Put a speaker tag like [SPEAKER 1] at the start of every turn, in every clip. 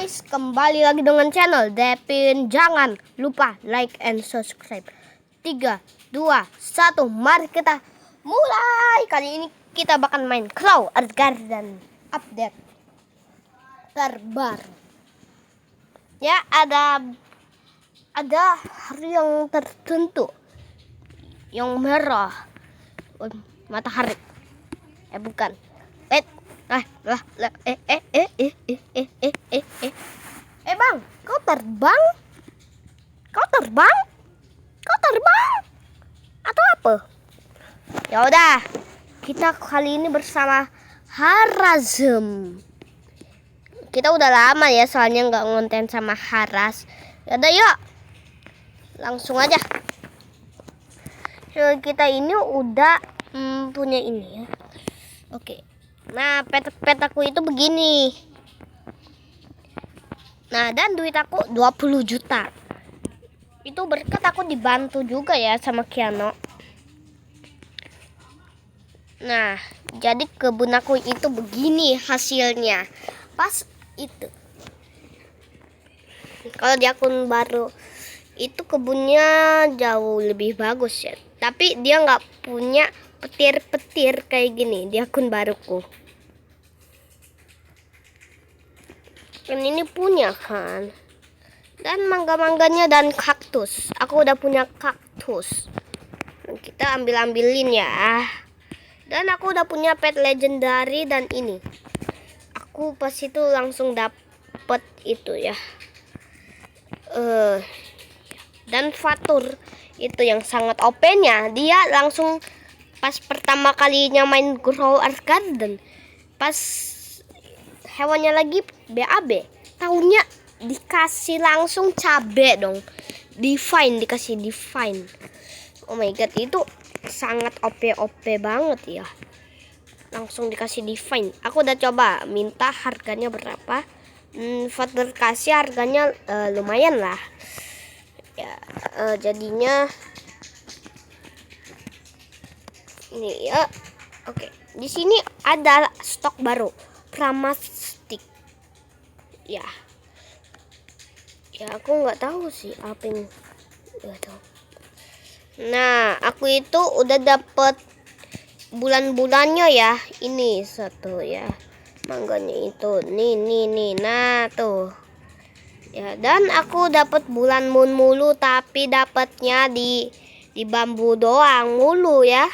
[SPEAKER 1] guys, kembali lagi dengan channel Devin. Jangan lupa like and subscribe. 3, 2, 1, mari kita mulai. Kali ini kita bakal main Claw Art Garden update terbaru. Ya, ada hari yang tertentu yang merah. Matahari. Bukan. Bang, kau terbang? Atau apa? Ya udah, kita kali ini bersama Harazem. Kita udah lama ya soalnya nggak ngonten sama Haras. Ya udah yuk, langsung aja. So, kita ini udah punya ini ya. Oke. Nah, petaku itu begini. Nah, dan duit aku 20 juta. Itu berkat aku dibantu juga ya sama Kiano. Nah, jadi kebun aku itu begini hasilnya. Pas itu. Kalau di akun baru itu kebunnya jauh lebih bagus ya. Tapi dia nggak punya petir-petir kayak gini di akun baruku. Dan ini punya kan. Dan mangga-mangganya dan kaktus. Aku udah punya kaktus. Kita ambilin ya. Dan aku udah punya pet legendary dan ini. Aku pas itu langsung dapet itu ya. Dan Fatur itu yang sangat OP-nya. Dia langsung pas pertama kalinya main Grow Art Garden. Pas hewannya lagi BAB, tahunnya dikasih langsung cabe dong. Dikasih divine. Oh my god, itu sangat OP banget ya. Langsung dikasih divine. Aku udah coba minta harganya berapa. Fatur kasih harganya lumayan lah. Ya, jadinya ini ya. Oke, di sini ada stok baru. Pramastik. Ya, aku nggak tahu sih apa yang nggak tahu. Nah, aku itu udah dapet bulan-bulannya ya. Ini satu ya, mangganya itu nih. Nah tuh ya, dan aku dapat bulan moon mulu, tapi dapatnya di bambu doang mulu ya,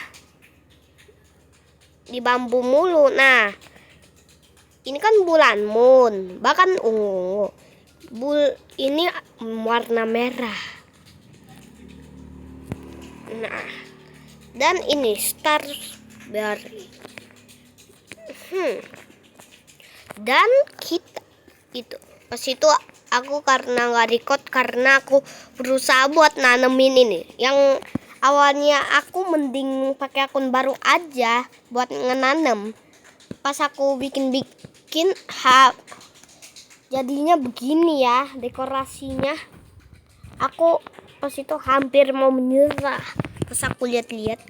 [SPEAKER 1] di bambu mulu. Nah, ini kan bulan moon, bahkan ungu. Ini warna merah. Nah, dan ini starberry. Dan kita itu pas itu aku karena nggak record karena aku berusaha buat nanemin ini. Yang awalnya aku mending pakai akun baru aja buat ngenanem. Pas aku bikin jadinya begini ya dekorasinya. Aku pas itu hampir mau menyerah. Terus aku lihat-lihat,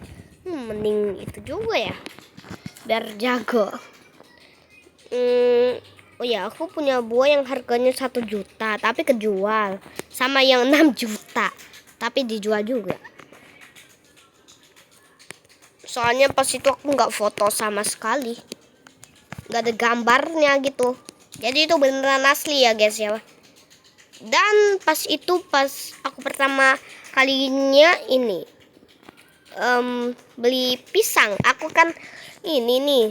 [SPEAKER 1] mending itu juga ya, biar jago. Oh ya, aku punya buah yang harganya 1 juta tapi kejual, sama yang 6 juta tapi dijual juga. Soalnya pas itu aku nggak foto sama sekali, nggak ada gambarnya gitu. Jadi itu beneran asli ya guys ya. Dan pas aku pertama kalinya ini beli pisang. Aku kan ini nih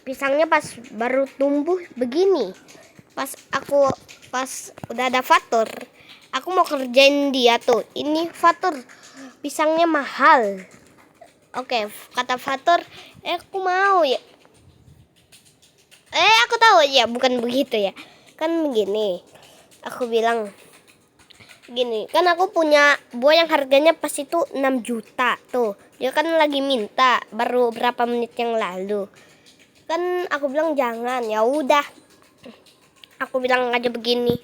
[SPEAKER 1] pisangnya pas baru tumbuh begini. Pas udah ada Fatur, aku mau kerjain dia tuh. Ini Fatur, pisangnya mahal. Oke, kata Fatur, aku mau ya. Aku tahu ya, bukan begitu ya. Kan begini. Aku bilang gini, kan aku punya buah yang harganya pas itu 6 juta tuh. Dia kan lagi minta baru berapa menit yang lalu. Kan aku bilang jangan, ya udah. Aku bilang aja begini.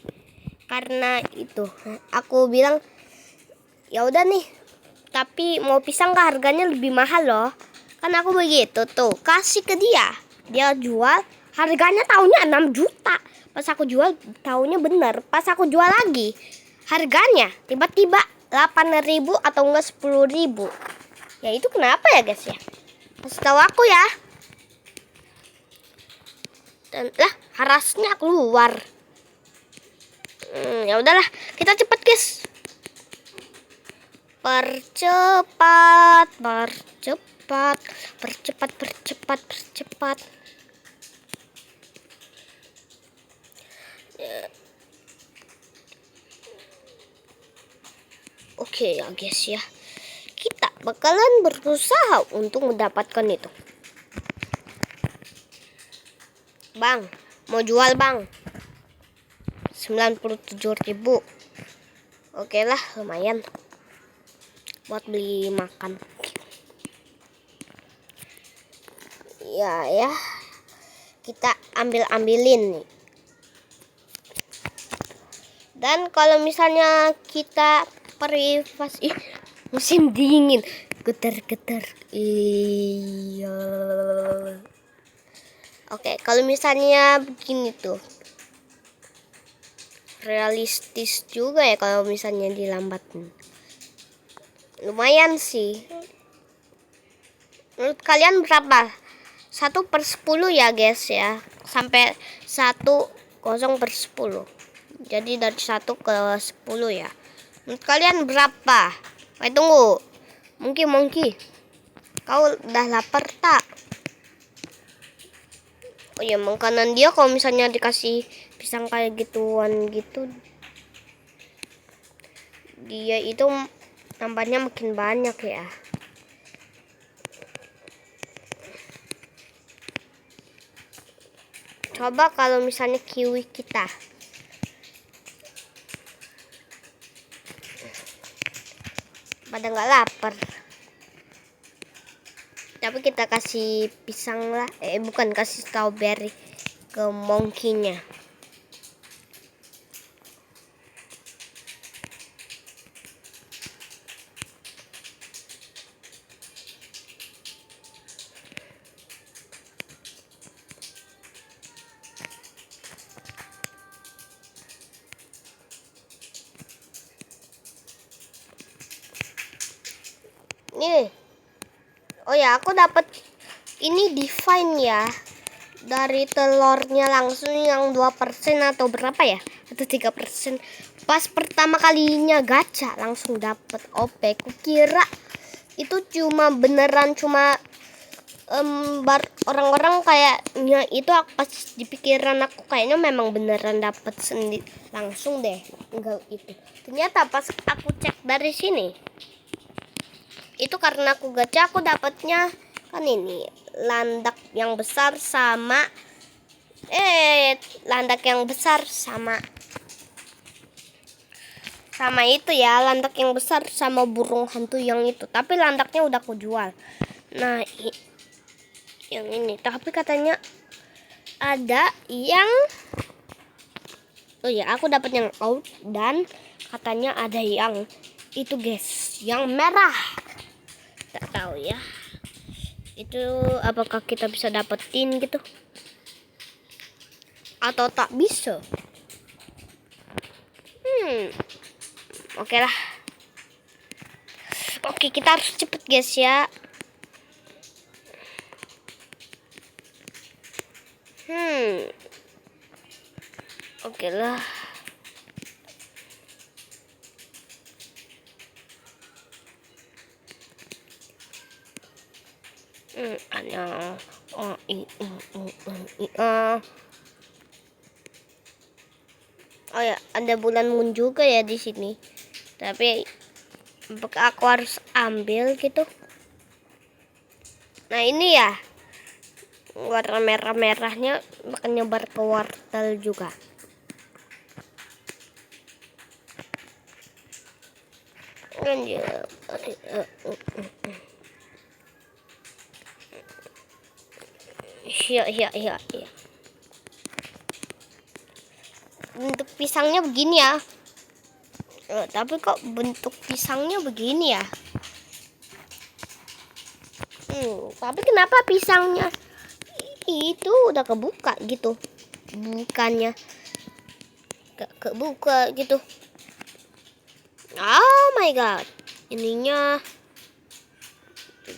[SPEAKER 1] Karena itu, aku bilang ya udah nih. Tapi mau pisang nggak, harganya lebih mahal loh. Kan aku begitu tuh, kasih ke dia. Dia jual harganya tahunnya 6 juta. Pas aku jual taunya bener. Pas aku jual lagi, harganya tiba-tiba 8.000 atau enggak 10.000. Ya itu kenapa ya guys ya? Kasih tahu aku ya. Dan lah harasnya keluar. Ya udahlah, kita cepet guys. Percepat. Ya. Oke ya guys ya. Kita bakalan berusaha untuk mendapatkan itu. Bang, mau jual bang. 97.000. Oke lah, lumayan buat beli makan. Ya, kita ambilin nih. Dan kalau misalnya kita privasi, musim dingin, getar. Iya. Oke, kalau misalnya begini tuh, realistis juga ya kalau misalnya dilambatin. Lumayan sih. Menurut kalian berapa? 1/10 ya guys ya. Sampai 10/10. Jadi dari 1 ke 10 ya. Menurut kalian berapa? Tunggu. Monkey. Kau udah lapar tak? Oh ya, makanan dia kalau misalnya dikasih pisang kayak gituan gitu, dia itu nambahnya makin banyak ya. Coba kalau misalnya kiwi kita. Pada nggak lapar. Tapi kita kasih pisang lah. Bukan, kasih strawberry ke monkey-nya. Nih. Oh ya, aku dapat ini divine ya. Dari telurnya langsung yang 2% atau berapa ya? Atau 3%. Pas pertama kalinya gacha langsung dapat OP. Kukira itu beneran cuma orang-orang kayaknya itu pas di pikiran aku kayaknya memang beneran dapat sendiri langsung deh. Enggak itu. Ternyata pas aku cek dari sini, itu karena aku gacha aku dapatnya kan ini landak yang besar sama itu ya, landak yang besar sama burung hantu yang itu. Tapi landaknya udah aku jual. Nah, yang ini tapi katanya ada yang aku dapat yang out, dan katanya ada yang itu guys, yang merah. Tak tahu ya. Itu apakah kita bisa dapetin gitu? Atau tak bisa? Oke lah. Oke, kita harus cepet guys ya. Oke lah. Oh ya, ada bulan moon juga ya di sini. Tapi aku harus ambil gitu. Nah ini ya, warna merah-merahnya bakal nyebar ke wortel juga. Iya. Bentuk pisangnya begini ya. Tapi kok bentuk pisangnya begini ya? Tapi kenapa pisangnya itu udah kebuka gitu? Bukannya gak kebuka gitu. Oh my god, ininya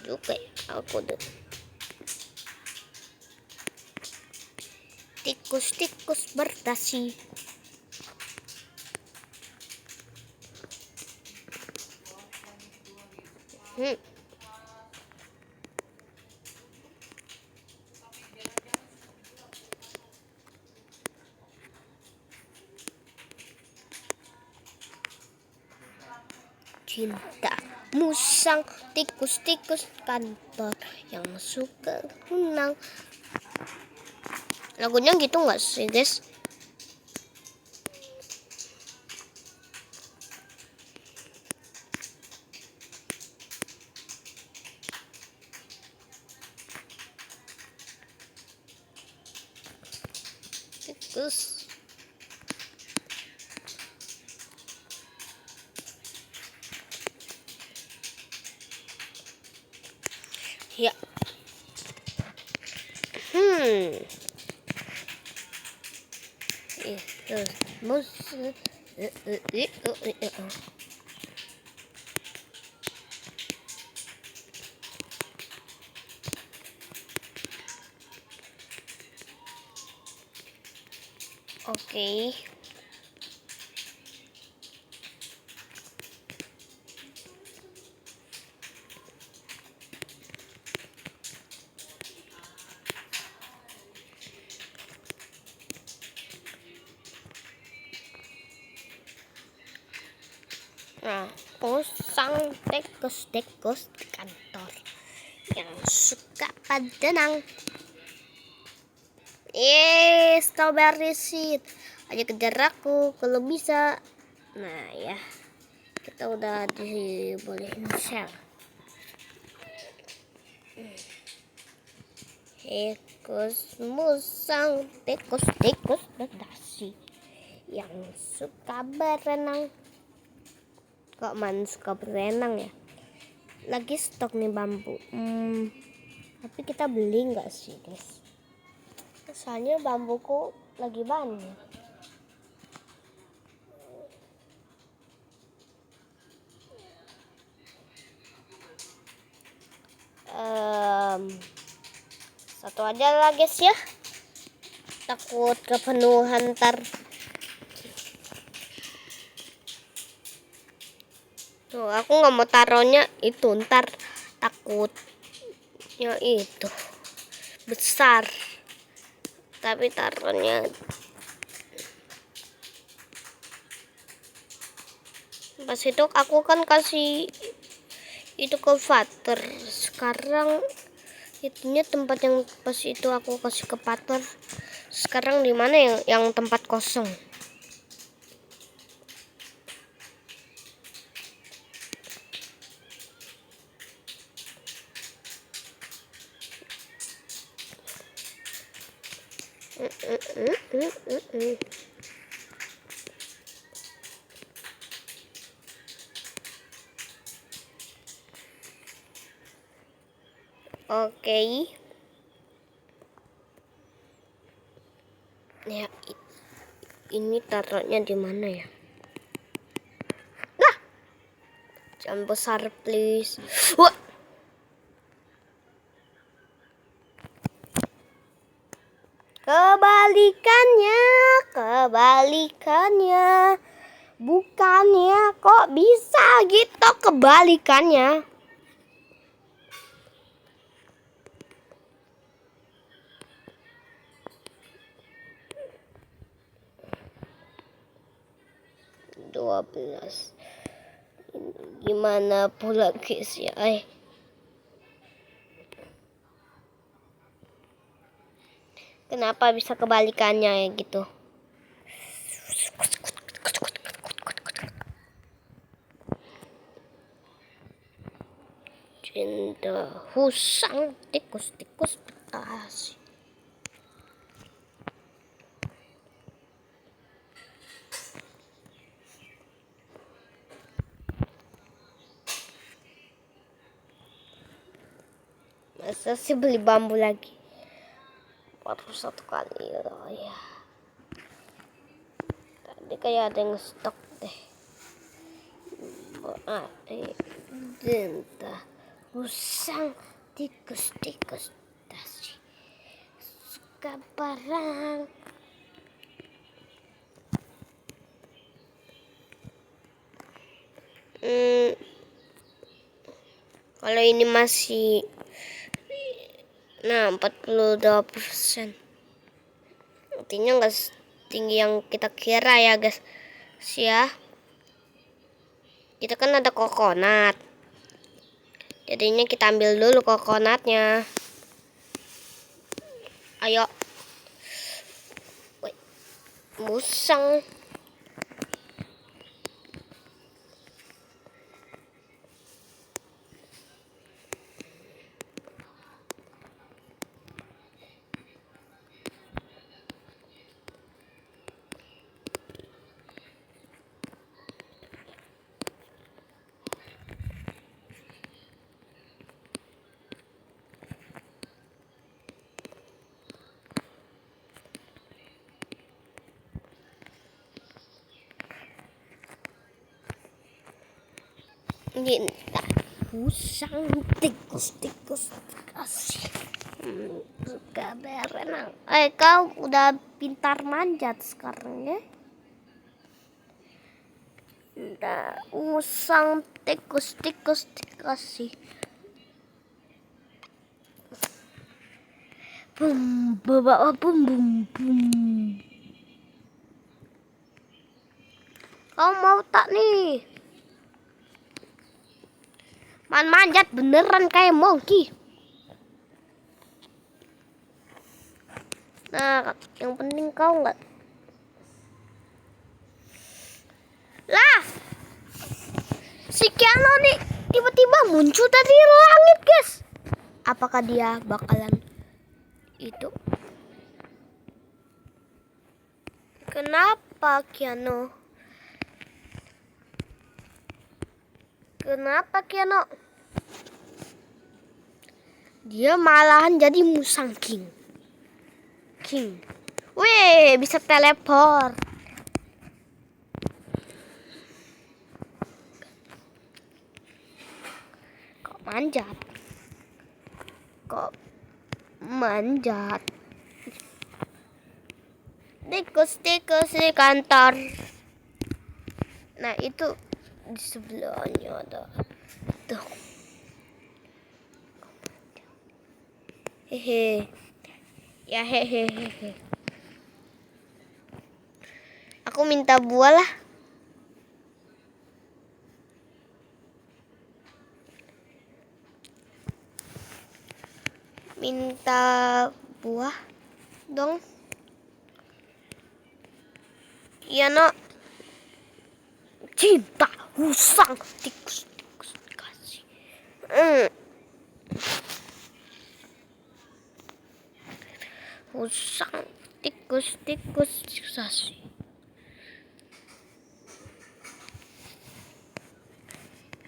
[SPEAKER 1] juga ya aku deh. Tikus-tikus berdasi. Cinta musang tikus-tikus kantor yang suka menang. Lagunya gitu nggak sih guys? Tikus. Ya. Itu musuh. Oke. Nah, musang tikus-tikus di kantor yang suka berenang. Strawberry seed. Ayo kejar aku kalau bisa. Nah ya, kita udah dibolehin shell. Tikus musang tikus-tikus berdasi yang suka berenang. Kok man suka berenang ya? Lagi stok nih bambu. Tapi kita beli nggak sih guys? Soalnya bambuku lagi banyak. Satu aja lah guys ya. Takut kepenuhan ntar. Tuh, aku nggak mau taruhnya itu ntar takutnya itu besar. Tapi taruhnya pas itu aku kan kasih itu ke Father. Sekarang itunya tempat yang pas itu aku kasih ke Father. Sekarang di mana yang tempat kosong? Oke. Ya, ini taruhnya di mana ya? Nah, jangan besar please. Wah. Kebalikannya. Bukannya kok bisa gitu kebalikannya. Dua belas. Gimana pula guys ya? Kenapa bisa kebalikannya ya gitu? Cinta husang tikus-tikus berdasi. Masa sih beli bambu lagi? Baru satu kali ya. Tadi Ini kayak ada yang stok deh. Denta usang tikus dasi suka barang. Kalau ini masih 42%. Artinya nggak tinggi yang kita kira ya guys ya. Kita kan ada kokonat, jadinya kita ambil dulu kokonatnya. Ayo. Woi, musang. Minta usang tikus kasih suka berenang. Kau udah pintar manjat sekarang ya. Udah usang tikus kasih. Bum bum. Kau mau tak nih? Manjat beneran kayak monkey. Nah, yang penting kau nggak. Lah, si Keanu nih tiba-tiba muncul dari langit, guys. Apakah dia bakalan itu? Kenapa Keanu? Dia malahan jadi musang king. Wih, bisa teleport. Kok manjat. Tikus di kantor. Nah, itu di sebelahnya ada. Tuh. Hehe. Aku minta buah lah. Minta buah dong. Iya, no. Cinta usang tikus kasih. Usang tikus kasih.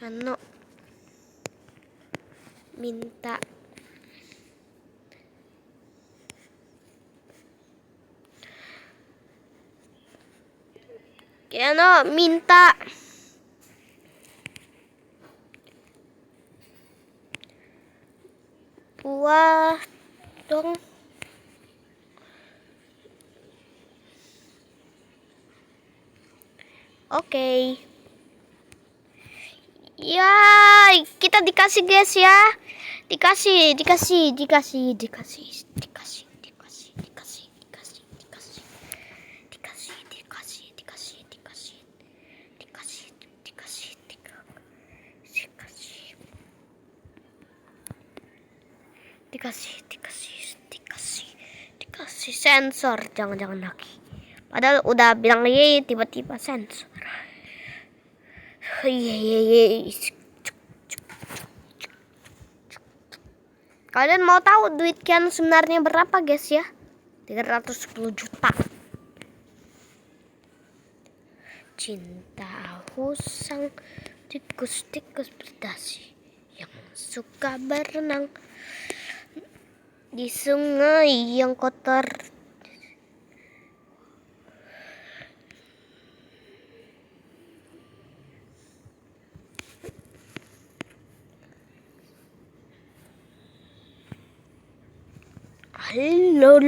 [SPEAKER 1] Ano minta minta buah dong. Oke. Ya, kita dikasih guys ya. Dikasih. Dikasih sensor, jangan lagi. Padahal udah bilang ye, tiba-tiba sensor. Kalian mau tahu duit Kian sebenarnya berapa guys ya? 310 juta. Cinta usang tikus berdasi yang suka berenang di sungai yang kotor. Halo,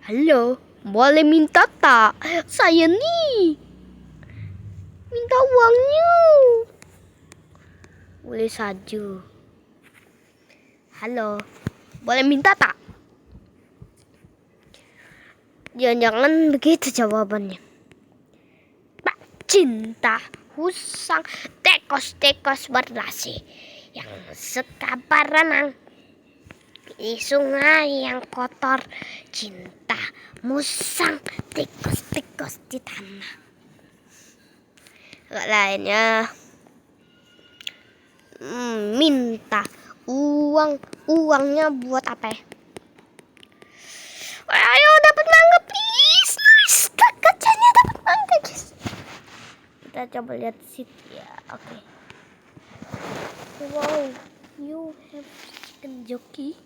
[SPEAKER 1] halo, boleh minta tak? Saya nih, minta uangnya. Boleh saja. Halo, boleh minta tak? Jangan-jangan begitu jawabannya. Pak cinta husang tekos-tekos berdasi yang suka berenang di sungai yang kotor, cinta musang tikus-tikus di tanah. Lainnya minta uangnya buat apa ya? Ayo dapat mangga please. Nice, kacanya dapat mangga guys. Kita coba lihat sit ya. Oke. Wow, you have chicken jockey.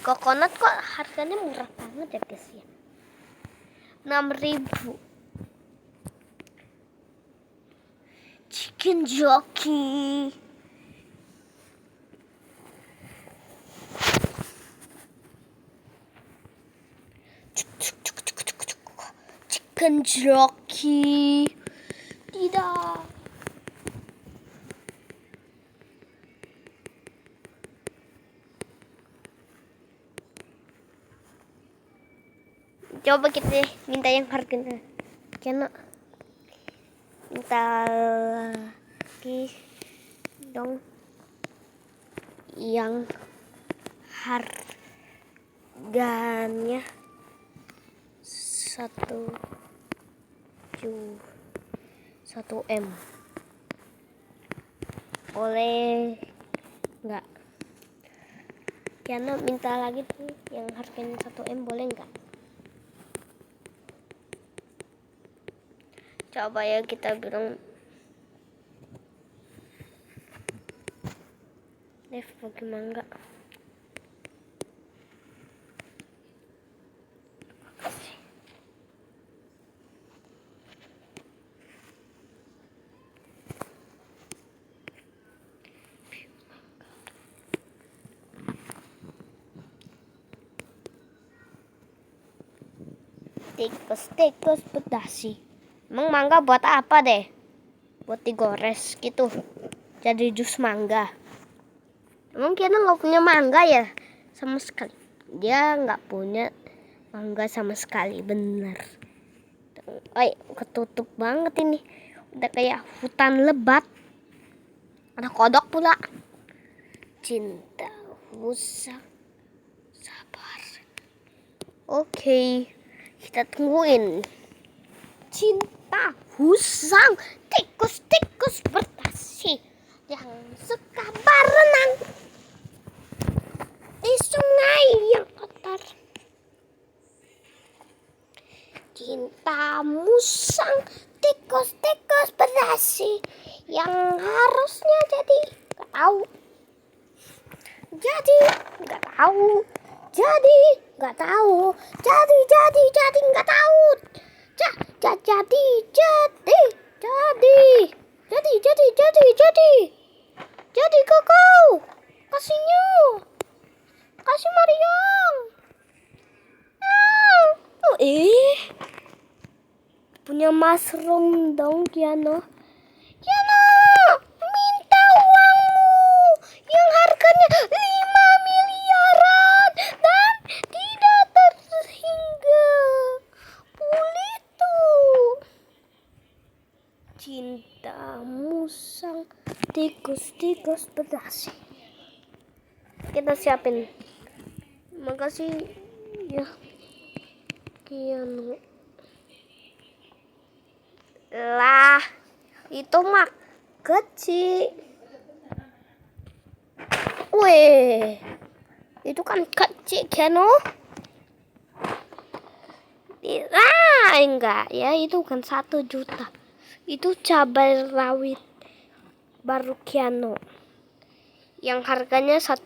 [SPEAKER 1] Coconut kok harganya murah banget ya guys ya. 6.000. Chicken jockey. Chicken jockey. Tidak. Coba kita minta yang harganya. Karena minta lagi dong yang harganya 1 M. Boleh nggak? Kiana minta lagi tuh yang harganya 1 M, boleh nggak? Coba ya kita bilang Dev bagi mangga. Tikus pedasi. Emang mangga buat apa deh? Buat digores gitu. Jadi jus mangga. Emang kita nggak punya mangga ya? Sama sekali. Dia nggak punya mangga sama sekali, bener. Ketutup banget ini. Udah kayak hutan lebat. Ada kodok pula. Cinta usah sabar. Oke. Kita tungguin. Cinta husang tikus-tikus berdasi yang suka berenang di sungai yang kotor. Cinta musang tikus-tikus berdasi yang harusnya jadi nggak tahu. Jadi nggak tahu. Jadi nggak tahu. Jadi nggak tahu. Jadi kakau. Kasih Mariam. Punya mushroom dong Kiana. Minta uangmu yang harganya 5 miliaran dan tidak terhingga pulih tuh. Cinta musang tikus-tikus berdasi. Kita siapin. Makasih ya Kiana. Lah, itu mah kecil. Weh, itu kan kecil kan? Enggak ya, itu kan 1 juta. Itu cabai rawit baru Kiano yang harganya 1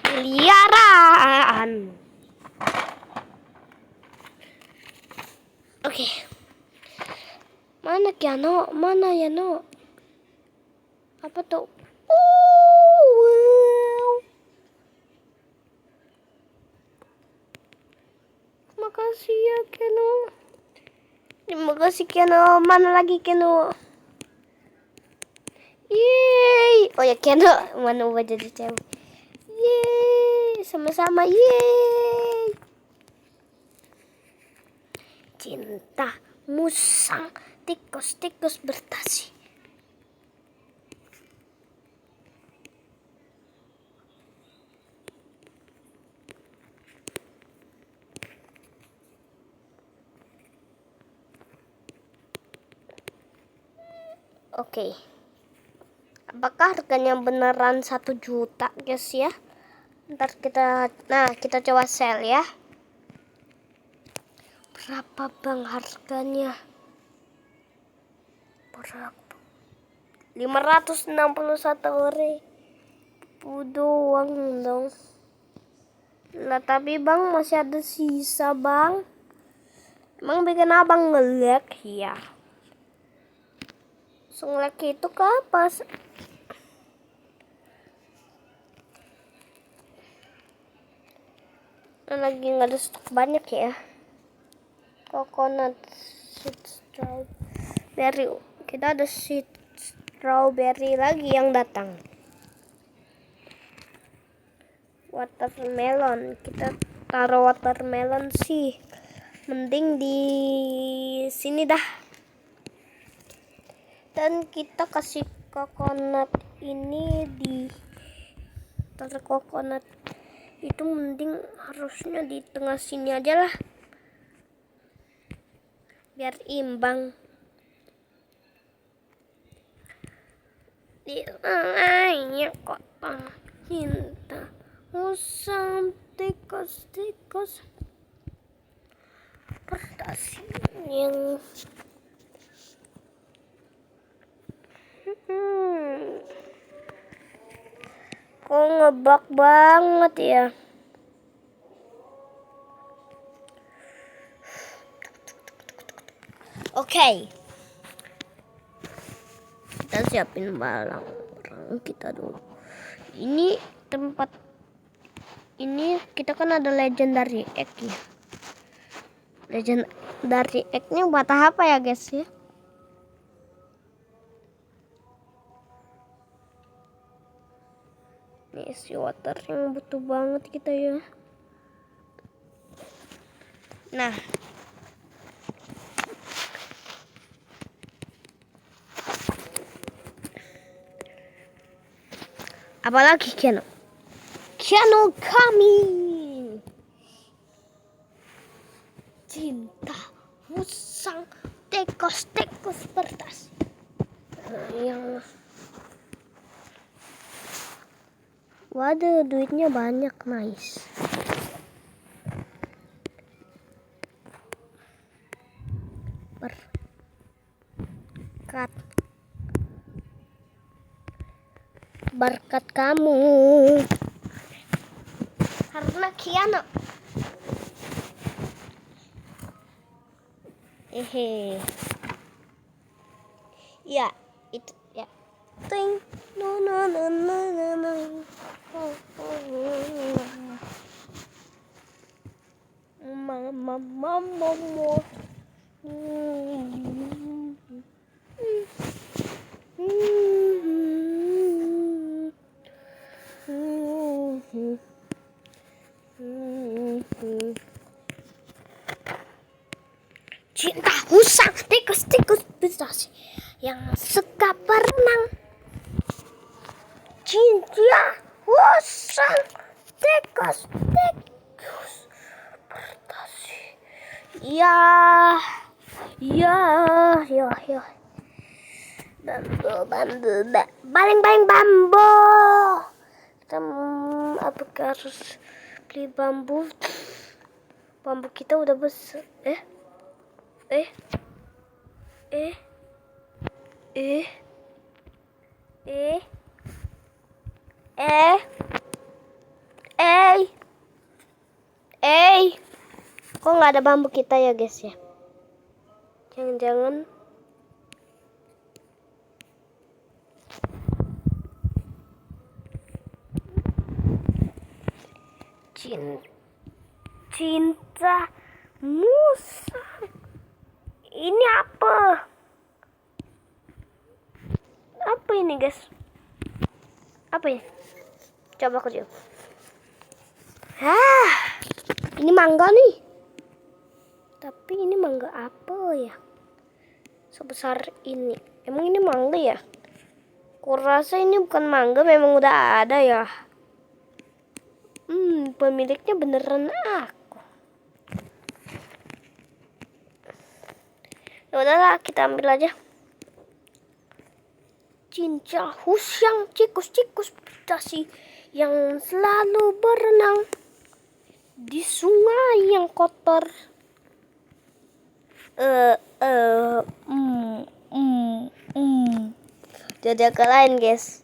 [SPEAKER 1] miliaran. Oke. Mana Kiano? Mana Yano? Apa tuh? Makasih ya Keno. Terima kasih Keno. Mana lagi Keno? Yeay. Oh ya Keno, mana mau jadi cewek? Yeay, sama-sama yeay. Cinta musang tikus-tikus bertasi. Oke. Apakah harganya beneran 1 juta guys ya? Ntar kita coba sell ya. Berapa bang harganya? Berapa? 561 ribu doang dong. Lah tapi bang masih ada sisa bang. Emang bikin abang nge-lag ya? Nge-lag itu ke apa? Lagi nggak ada stok banyak ya. Coconut seed strawberry. Kita ada seed strawberry lagi yang datang. Watermelon. Kita taruh watermelon sih. Mending di sini dah. Dan kita kasih coconut ini di taruh coconut itu mending harusnya di tengah sini aja lah. Biar imbang. Di tengahnya kotak cinta musang tikus-tikus bertasi yang kok ngebak banget ya. Oke. Kita siapin barang kita dulu. Ini tempat ini kita kan ada legendary egg ya. Legendary egg-nya buat apa ya guys ya? Ini isi water yang butuh banget kita ya. Nah, apalagi Keno kami cinta musang tikus bertas yang waduh duitnya banyak nice. Berkat kamu karena Kiana ya itu ya ting no no no no no no mama mama cinta musang tikus-tikus bertasi yang suka berenang. Cinta musang tikus bertasi. Ya. Bambu, baling bambu. Kita apakah harus beli bambu? Bambu kita udah besar. Kok nggak ada bambu kita ya guys ya? Jangan-jangan cinta Musang. Ini apa? Apa ini, guys? Apa ini? Coba aku lihat. Ini mangga nih. Tapi ini mangga apa ya? Sebesar ini. Emang ini mangga ya? Kurasa ini bukan mangga, memang udah ada ya. Pemiliknya beneran aku. Ya udahlah, kita ambil aja. Cinca Husyang cikus-cikus putasi yang selalu berenang di sungai yang kotor. Jadi agak lain, guys.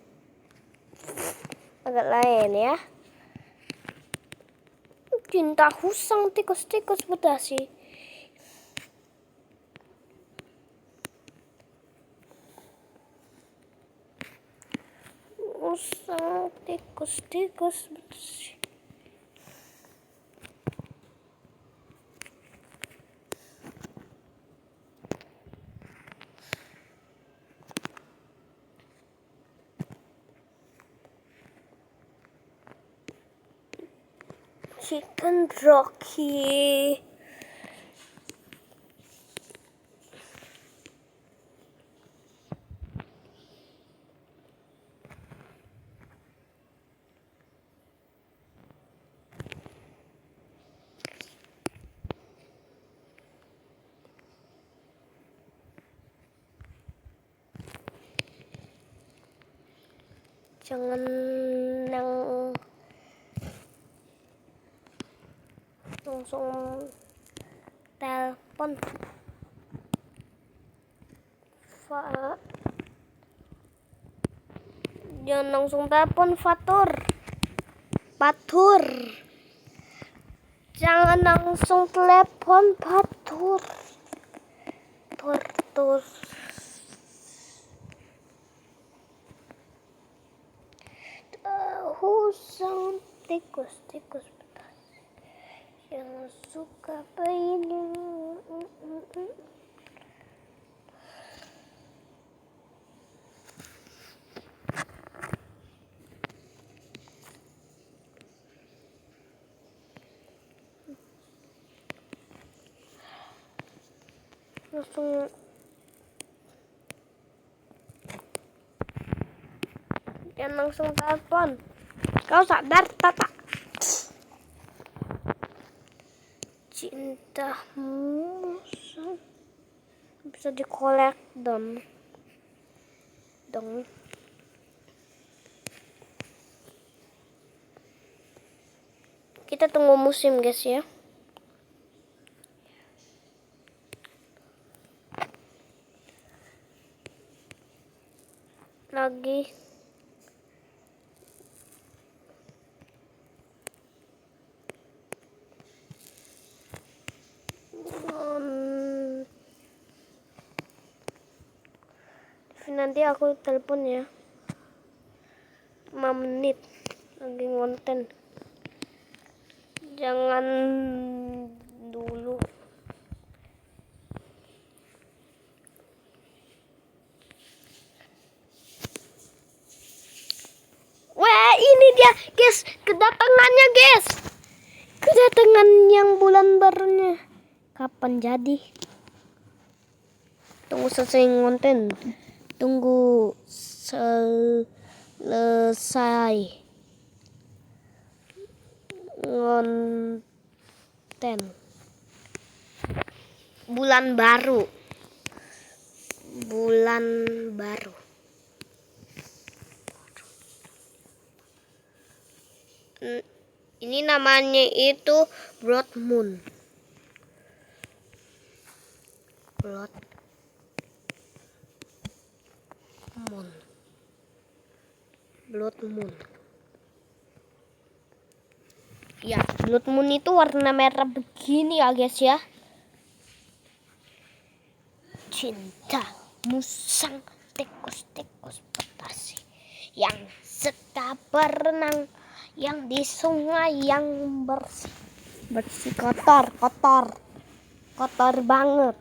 [SPEAKER 1] Agak lain ya. Cinta Husyang tikus-tikus putasi. Husyang tikus-tikus putasi. Chicken Rocky. Jangan yang langsung telepon. Jangan langsung telepon, Fatur. Jangan langsung telepon, Fatur. Tur. Husyang tikus-tikus putasi yang suka ini. Jangan langsung telepon. Kau sadar, Tata? Cintamu bisa dikolek dong. Kita tunggu musim, guys ya. Lagi nanti aku telepon ya. 5 menit lagi ngonten. Jangan dulu. Wah, ini dia, guys. Kedatangannya, guys. Kedatangan yang bulan barunya. Kapan jadi? Tunggu selesai ngonten. Tunggu selesai ngonten. Bulan baru. Ini namanya itu Blood Moon. Ya, Blood Moon itu warna merah begini ya, guys ya. Cintamu sang tikus-tikus putasi yang suka berenang yang di sungai yang bersih kotor. kotor banget.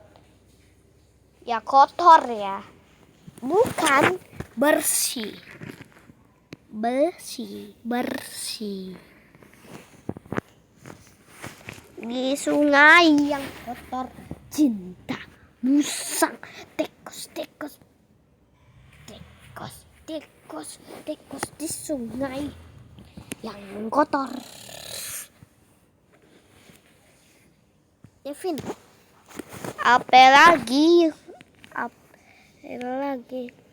[SPEAKER 1] Ya kotor ya. Bukan bersih. Bersih. Di sungai yang kotor, cinta, musang, tikus di sungai yang kotor. Devin, apa lagi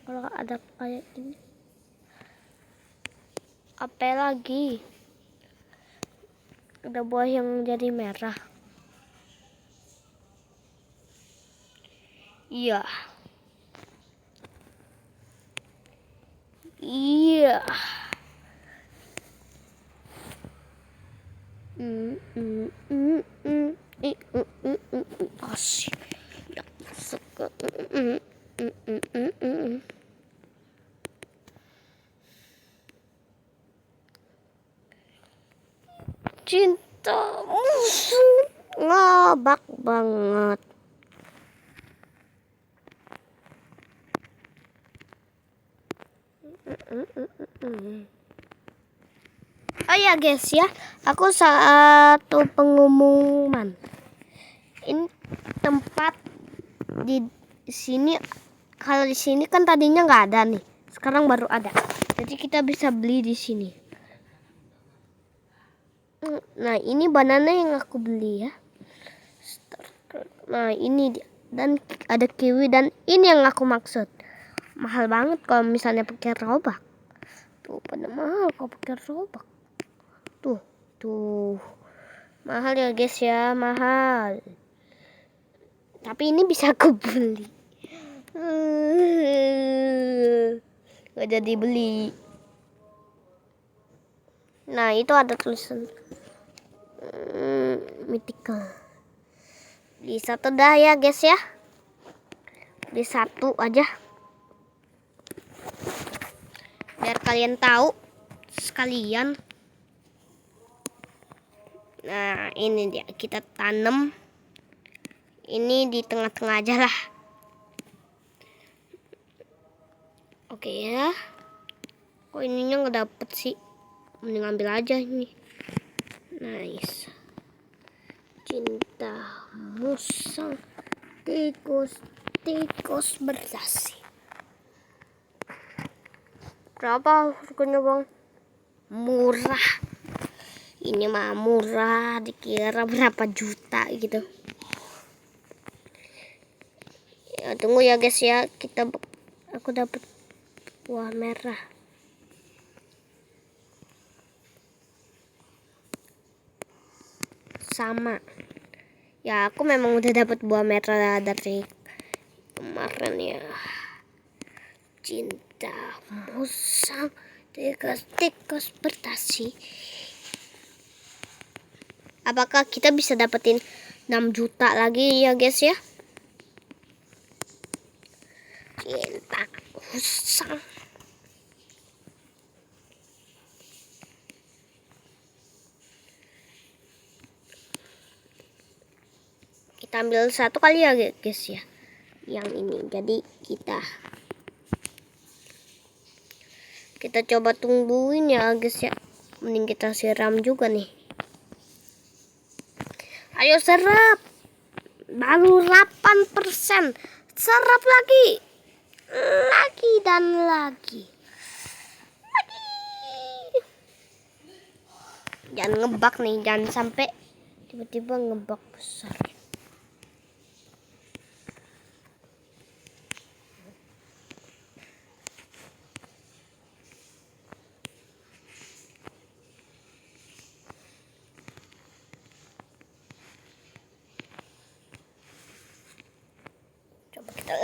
[SPEAKER 1] kalau ada kayak gini? Apa lagi? Ada buah yang jadi merah. Iya. Asik. Cinta musuh ngabak banget. Oh ya guys ya, aku satu pengumuman. Ini tempat di sini, kalau di sini kan tadinya nggak ada nih, sekarang baru ada. Jadi kita bisa beli di sini. Nah ini banana yang aku beli ya. Nah ini dia. Dan ada kiwi dan ini yang aku maksud. Mahal banget kalau misalnya pakai robak. Tuh pada mahal kalau pakai robak. Tuh. Mahal ya guys ya, mahal. Tapi ini bisa aku beli. Gak jadi beli. Nah itu ada tulisan mythical. Beli satu dah ya guys ya. Beli satu aja. Biar kalian tahu sekalian. Nah ini dia, kita tanam. Ini di tengah-tengah aja lah. Oke ya. Kok ininya nggak dapet sih? Mending ambil aja ini. Nice. Cinta musang tikus berdasi. Berapa harganya bang? Murah. Ini mah murah, dikira berapa juta gitu. Ya, tunggu ya guys ya, aku dapat buah merah. Sama. Ya aku memang udah dapat buah merah dari kemarin ya. Cinta musang tikus berdasi. Apakah kita bisa dapetin 6 juta lagi ya guys ya? Cinta musang. Kita ambil satu kali ya guys ya. Yang ini. Jadi kita coba tungguin ya guys ya. Mending kita siram juga nih. Ayo serap. Baru 8%. Serap lagi. Lagi dan lagi. Jangan ngebak nih. Jangan sampai tiba-tiba ngebak besar.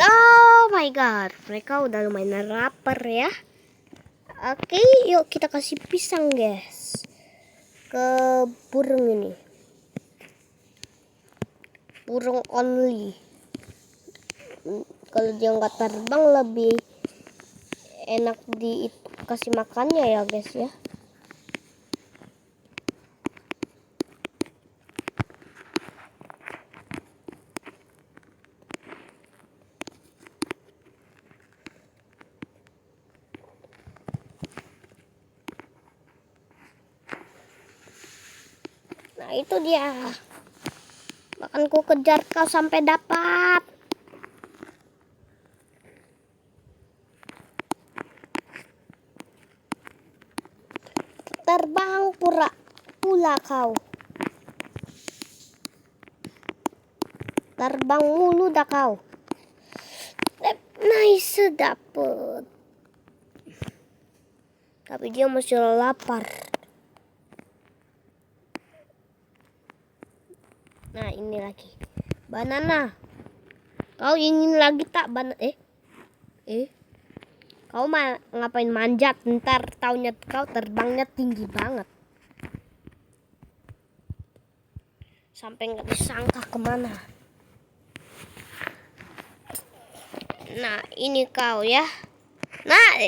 [SPEAKER 1] Oh my god, mereka udah lumayan lapar ya. Oke, yuk kita kasih pisang guys ke burung ini. Burung only. Kalau dia nggak terbang lebih enak kasih makannya ya guys ya. itu dia. Bahkan ku kejar kau sampai dapat. Terbang pula kau. Terbang mulu dah kau. Nice, dapet. Tapi dia masih lapar. Nah, ini lagi. Banana. Kau ingin lagi tak Kau ngapain manjat? Ntar taunya kau terbangnya tinggi banget. Sampai nggak disangka kemana. Nah, ini kau ya. Nah,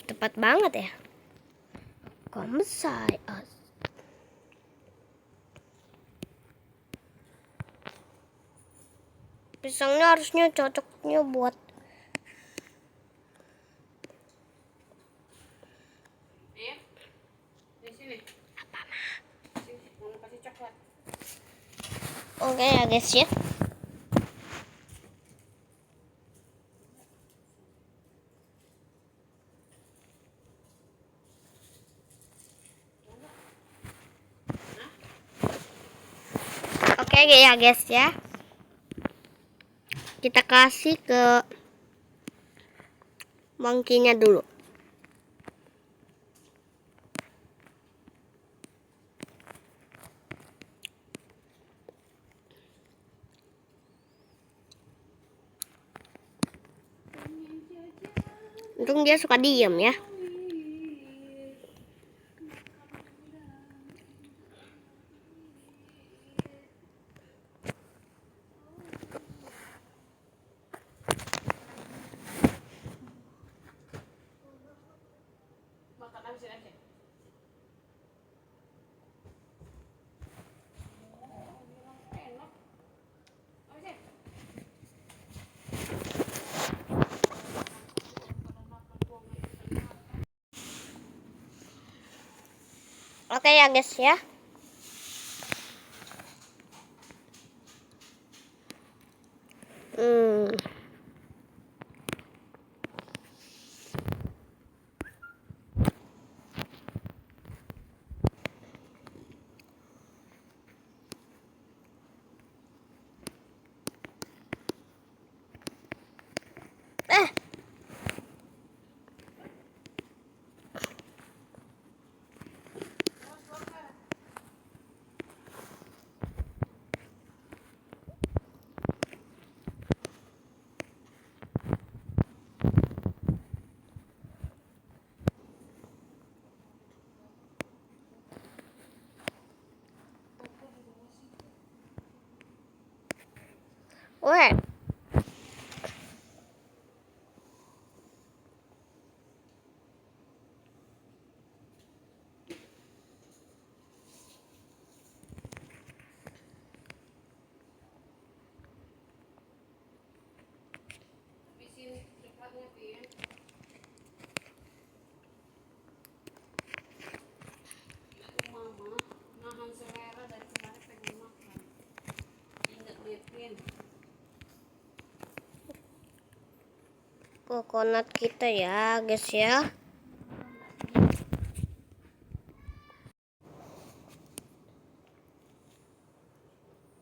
[SPEAKER 1] tepat banget ya. Kau mesai. Pisangnya harusnya cocoknya buat
[SPEAKER 2] di sini.
[SPEAKER 1] apa mah?
[SPEAKER 2] Mau kasih coklat.
[SPEAKER 1] Oke ya guys ya. Oke ya guys ya. Kita kasih ke monkey-nya dulu. Untung dia suka diam ya.
[SPEAKER 2] Makan habisin aja. Enak. Habisin.
[SPEAKER 1] Oke ya guys ya. Weh.
[SPEAKER 2] Habisin coklatnya, Pin. Mama nahan selera dari kemarin pengen makan. Ingat deh, Pin.
[SPEAKER 1] Coconut kita ya guys ya.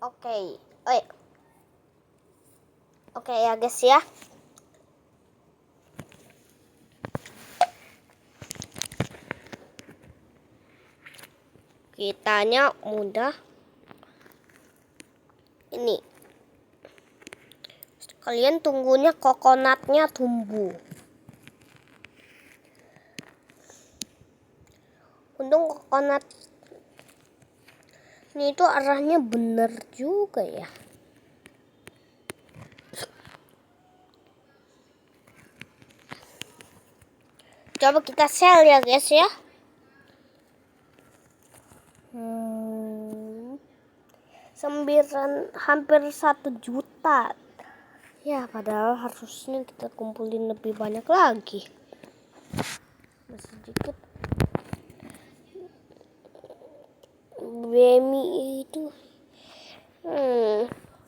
[SPEAKER 1] Oke. Oke ya guys ya. Kitanya mudah. Ini. Kalian tunggunya coconutnya tumbuh. Untung coconut ini itu arahnya bener juga ya. Coba kita sell ya guys ya. Hampir 1 juta. Ya padahal harusnya kita kumpulin lebih banyak lagi. Masih sedikit. Bemi itu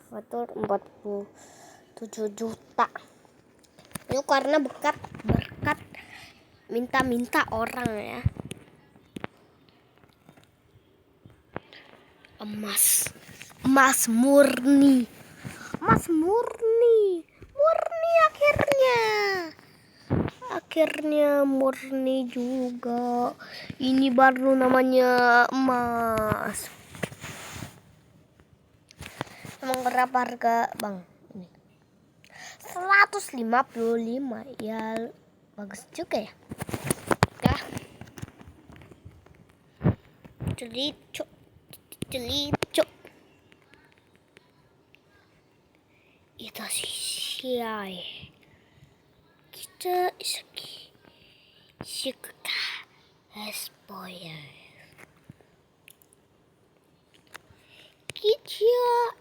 [SPEAKER 1] fatur 47 juta. Itu karena berkat minta-minta orang ya. Emas murni akhirnya murni juga. Ini baru namanya emas. Emang berapa harga bang ini? 155 ya, bagus juga ya. Celicuk itu siai kita suka spoiler kita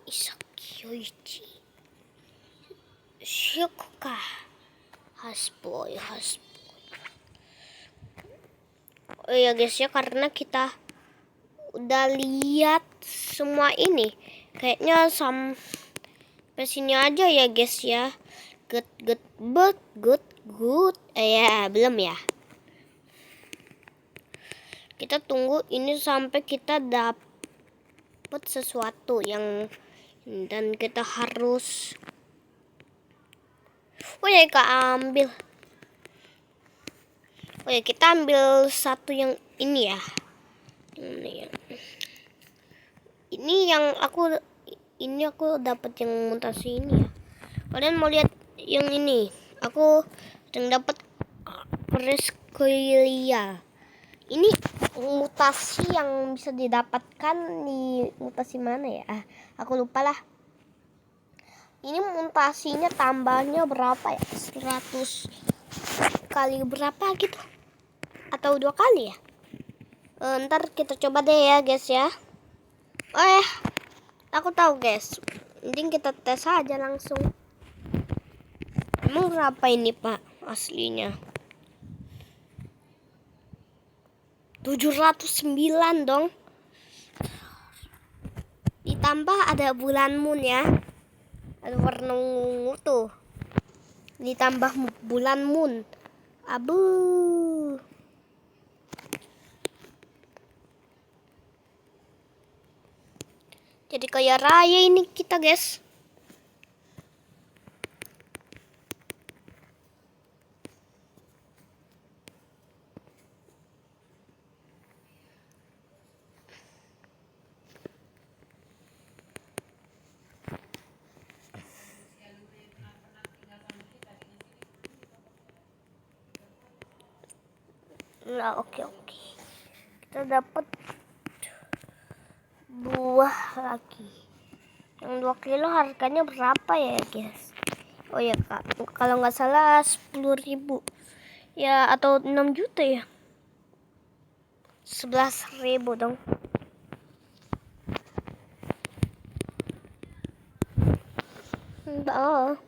[SPEAKER 1] suka spoiler. Oh ya guys ya, karena kita udah lihat semua ini, kayaknya sampai sini aja ya guys ya. Good. Ya belum ya. Kita tunggu ini sampai kita dapat sesuatu yang, dan kita harus kita ambil satu yang ini ya. Ini aku dapat yang mutasi ini ya. Kalian mau lihat yang ini? Aku yang dapat Prescoilia. Ini mutasi yang bisa didapatkan di mutasi mana ya? Aku lupa lah. Ini mutasinya tambahnya berapa ya? 100 kali berapa gitu? Atau 2 kali ya? Ntar kita coba deh ya guys ya. Aku tahu guys. Mending kita tes aja langsung. Emang berapa ini pak aslinya? 709 dong. Ditambah ada bulan moon ya. Ada warna ungu tuh. Ditambah bulan moon. Abu. Jadi kaya raya ini kita guys. Nah, oke. Kita dapat buah lagi. Yang 2 kilo harganya berapa ya guys? Oh ya kak, kalau nggak salah 10.000 ya, atau 6 juta ya. 11.000 dong. Oh.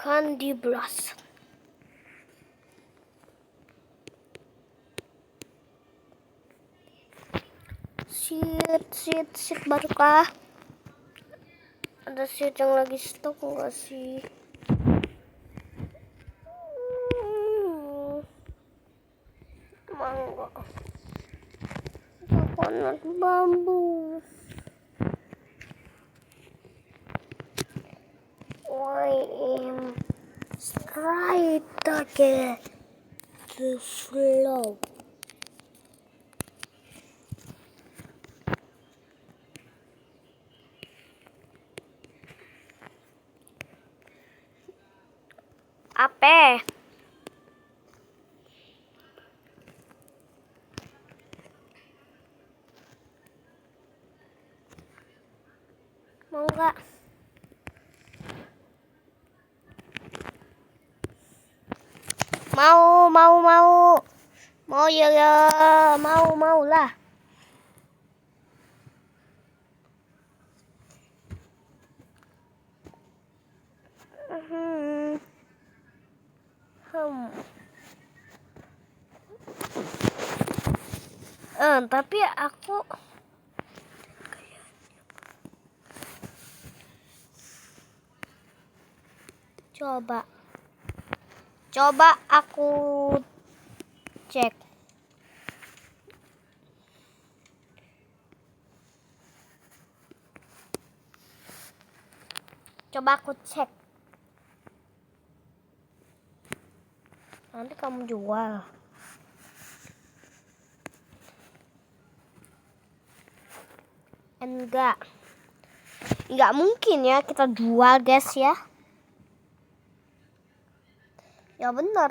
[SPEAKER 1] Candy Blossom. Seed baru kah? Ada seed yang lagi stok enggak sih? Mangga. Coconut bambu. I am straight target the flow. Apa? Mau nggak? Mau ya, mau lah. Tapi aku coba aku cek. Nanti kamu jual. Enggak mungkin ya kita jual, guys ya. Ya benar,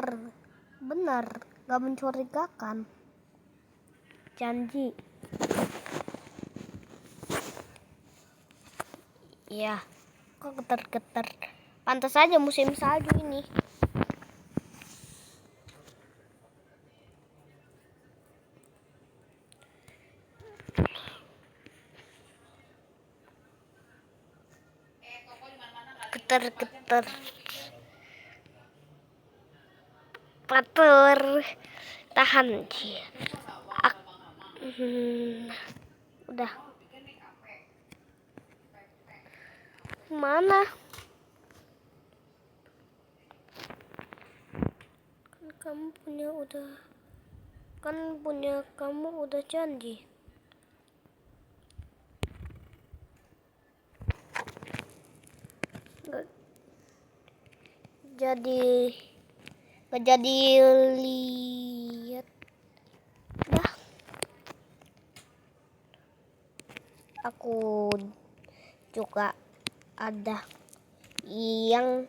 [SPEAKER 1] nggak mencurigakan. Janji. Iya, kok getar-getar. Pantas aja musim salju ini. Getar-getar. Patur. Tahan. Udah. Mana? Kan punya kamu udah janji. Gak jadi lihat. Dah. Aku juga ada yang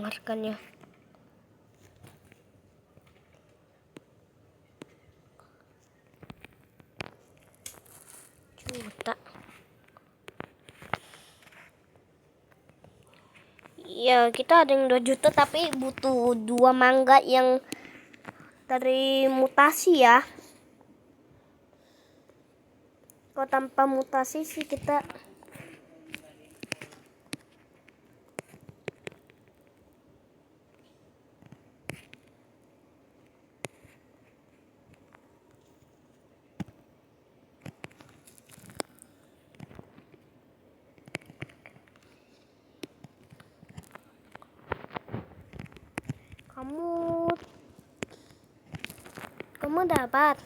[SPEAKER 1] harganya. Juta. Ya kita ada yang 2 juta tapi butuh 2 mangga yang dari mutasi ya. Kalau tanpa mutasi sih kita kamu dapat.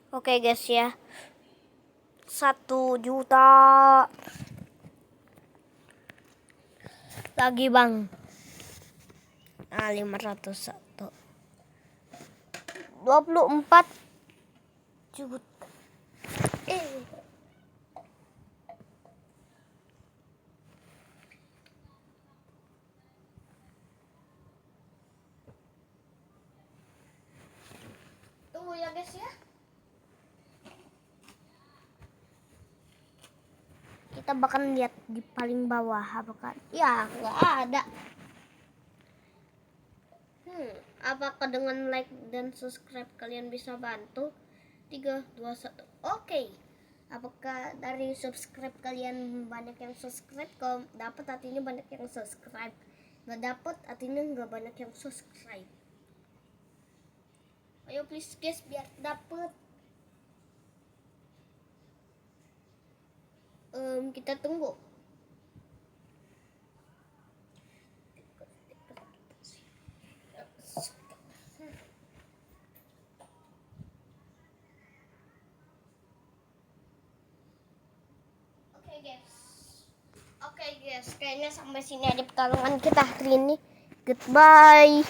[SPEAKER 1] Oke guys ya. 1 juta. Lagi bang. 501. 24 juta. Tunggu ya guys ya. Kita bakal lihat di paling bawah apakah ya nggak ada. Apakah dengan like dan subscribe kalian bisa bantu? 3, 2, 1. Oke. Apakah dari subscribe kalian banyak yang subscribe? Kalau dapat artinya banyak yang subscribe. Nggak dapat artinya nggak banyak yang subscribe. Ayo please guys biar dapat. Kita tunggu. Oke guys, kayaknya sampai sini aja pertarungan kita hari ini. Goodbye.